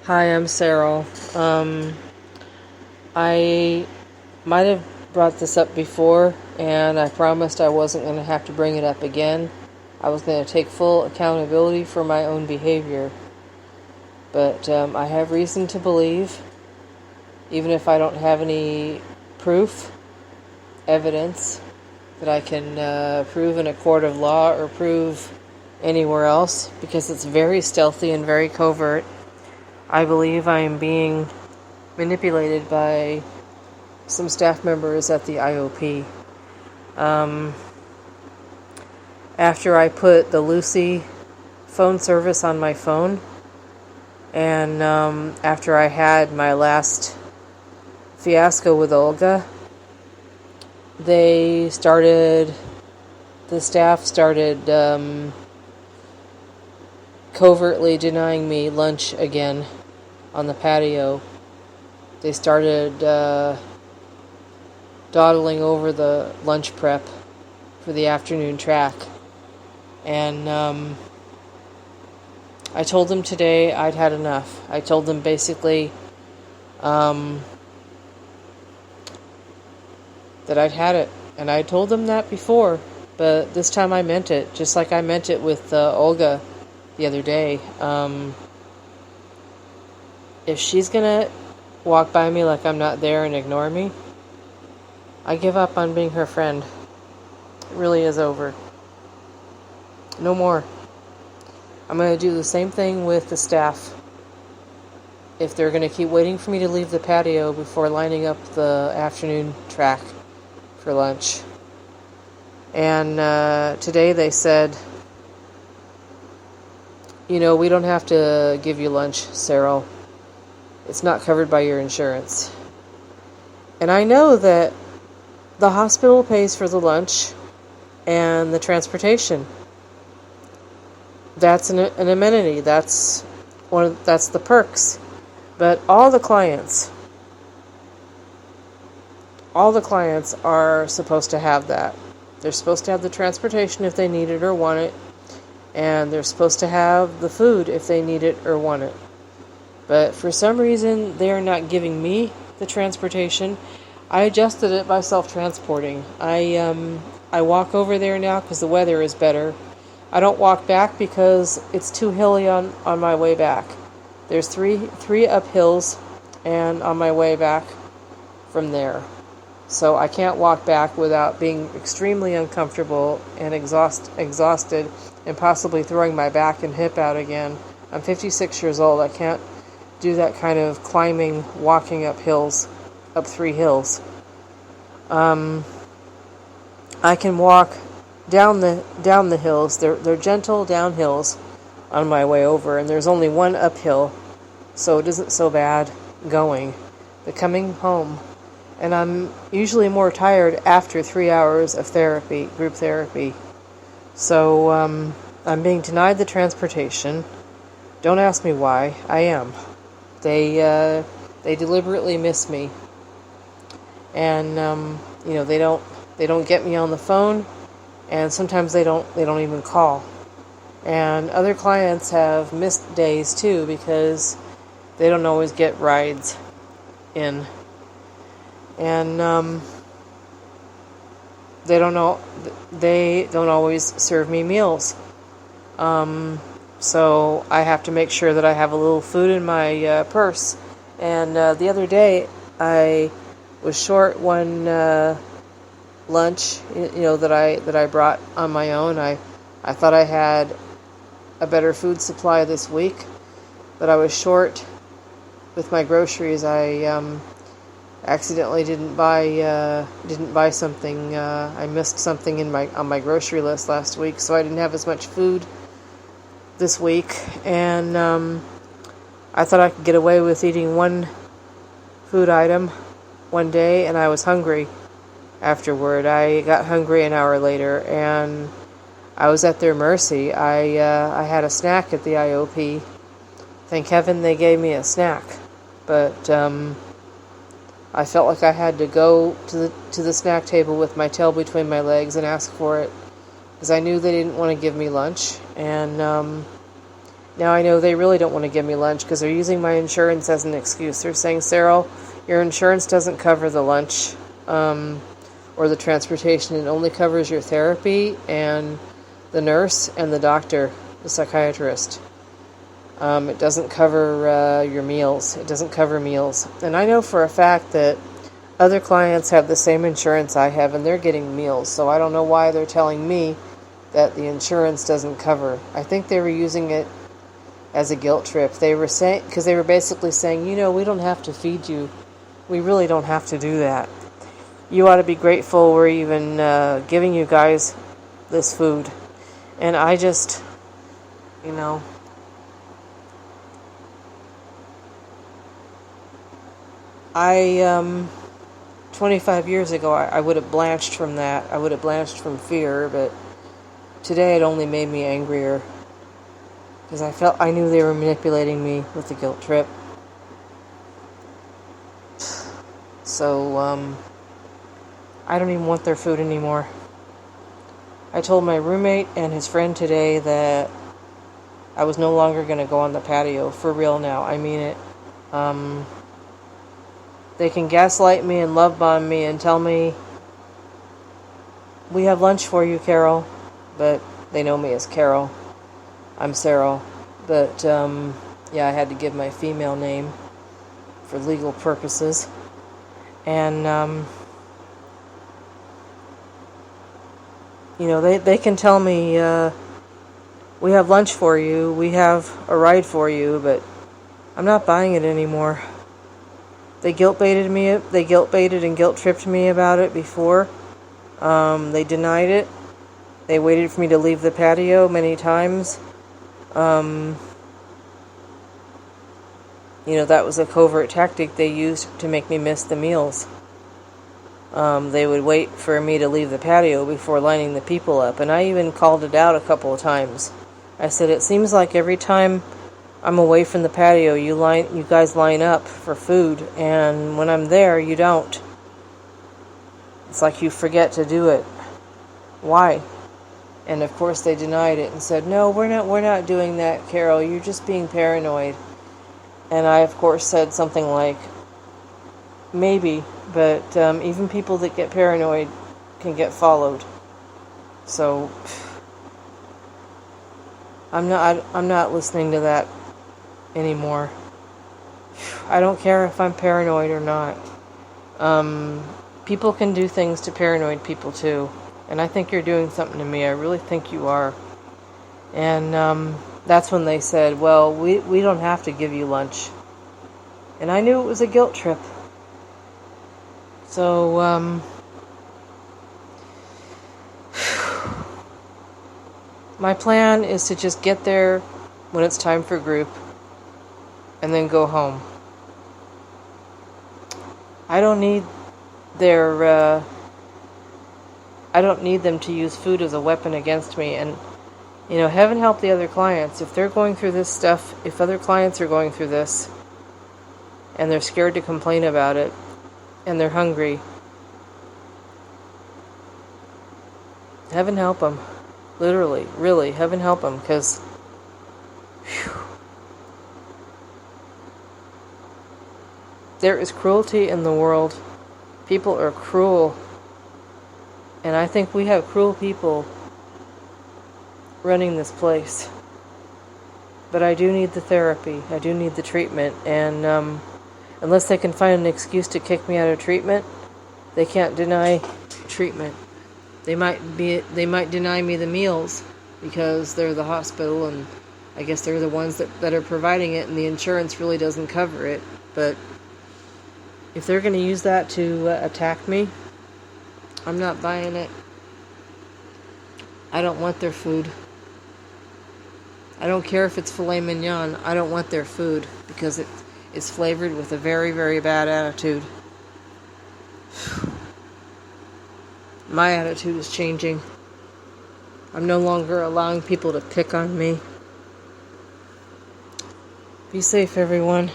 Hi, I'm Sarah. I might have brought this up before, and I promised I wasn't going to have to bring it up again. I was going to take full accountability for my own behavior. But I have reason to believe, even if I don't have any proof, evidence, that I can prove in a court of law or prove anywhere else, because it's very stealthy and very covert. I believe I am being manipulated by some staff members at the IOP. After I put the Lucy phone service on my phone, and after I had my last fiasco with Olga, the staff started covertly denying me lunch again on the patio. They started dawdling over the lunch prep for the afternoon track. And I told them today I'd had enough. I told them basically that I'd had it. And I told them that before, but this time I meant it, just like I meant it with Olga the other day. If she's gonna walk by me like I'm not there and ignore me, I give up on being her friend. It really is over. No more. I'm gonna do the same thing with the staff. If they're gonna keep waiting for me to leave the patio before lining up the afternoon track for lunch. And today they said, we don't have to give you lunch, Sarah. It's not covered by your insurance. And I know that the hospital pays for the lunch and the transportation. That's an amenity. That's the perks. But all the clients are supposed to have that. They're supposed to have the transportation if they need it or want it. And they're supposed to have the food if they need it or want it. But for some reason, they are not giving me the transportation. I adjusted it by self-transporting. I walk over there now because the weather is better. I don't walk back because it's too hilly on my way back. There's three up hills and on my way back from there. So I can't walk back without being extremely uncomfortable and exhausted and possibly throwing my back and hip out again. I'm 56 years old. I can't do that kind of climbing, walking up three hills. I can walk down the hills. They're gentle down hills on my way over, and there's only one uphill, so it isn't so bad going. But coming home, and I'm usually more tired after 3 hours of group therapy. So I'm being denied the transportation. Don't ask me why. I am. They deliberately miss me, and they don't get me on the phone, and sometimes they don't even call. And other clients have missed days too because they don't always get rides in, and they don't always serve me meals. So I have to make sure that I have a little food in my purse. And the other day, I was short one lunch, that I brought on my own. I thought I had a better food supply this week, but I was short with my groceries. I accidentally didn't buy something. I missed something on my grocery list last week, so I didn't have as much food this week, and I thought I could get away with eating one food item one day, and I was hungry afterward. I got hungry an hour later, and I was at their mercy. I had a snack at the IOP. Thank heaven they gave me a snack, but I felt like I had to go to the snack table with my tail between my legs and ask for it, because I knew they didn't want to give me lunch, and Now, I know they really don't want to give me lunch because they're using my insurance as an excuse. They're saying, Cyril, your insurance doesn't cover the lunch or the transportation. It only covers your therapy and the nurse and the doctor, the psychiatrist. It doesn't cover your meals. It doesn't cover meals. And I know for a fact that other clients have the same insurance I have, and they're getting meals. So I don't know why they're telling me that the insurance doesn't cover. I think they were using it as a guilt trip. They were saying, because they were basically saying, we don't have to feed you. We really don't have to do that. You ought to be grateful we're even giving you guys this food. And I just, 25 years ago, I would have blanched from that. I would have blanched from fear, but today it only made me angrier. Because I knew they were manipulating me with the guilt trip. So, I don't even want their food anymore. I told my roommate and his friend today that I was no longer going to go on the patio. For real now. I mean it. They can gaslight me and love bomb me and tell me, we have lunch for you, Carol. But they know me as Carol. I'm Cyril. But, I had to give my female name for legal purposes. And, they can tell me, we have lunch for you, we have a ride for you, but I'm not buying it anymore. They guilt baited and guilt tripped me about it before. They denied it. They waited for me to leave the patio many times. That was a covert tactic they used to make me miss the meals. They would wait for me to leave the patio before lining the people up. And I even called it out a couple of times. I said, it seems like every time I'm away from the patio, you guys line up for food. And when I'm there, you don't. It's like you forget to do it. Why? And of course they denied it and said, no, we're not doing that, Carol. You're just being paranoid. And I, of course, said something like, maybe, but even people that get paranoid can get followed. So I'm not listening to that anymore. I don't care if I'm paranoid or not. People can do things to paranoid people too. And I think you're doing something to me. I really think you are. And that's when they said, well, we don't have to give you lunch. And I knew it was a guilt trip. So, my plan is to just get there when it's time for group and then go home. I don't need them to use food as a weapon against me. And, heaven help the other clients. If they're going through this stuff, if other clients are going through this, and they're scared to complain about it, and they're hungry, heaven help them. Literally, really, heaven help them, because there is cruelty in the world. People are cruel. And I think we have cruel people running this place. But I do need the therapy. I do need the treatment. And unless they can find an excuse to kick me out of treatment, they can't deny treatment. They might deny me the meals because they're the hospital, and I guess they're the ones that are providing it, and the insurance really doesn't cover it. But if they're going to use that to attack me, I'm not buying it. I don't want their food. I don't care if it's filet mignon. I don't want their food because it is flavored with a very, very bad attitude. My attitude is changing. I'm no longer allowing people to pick on me. Be safe, everyone.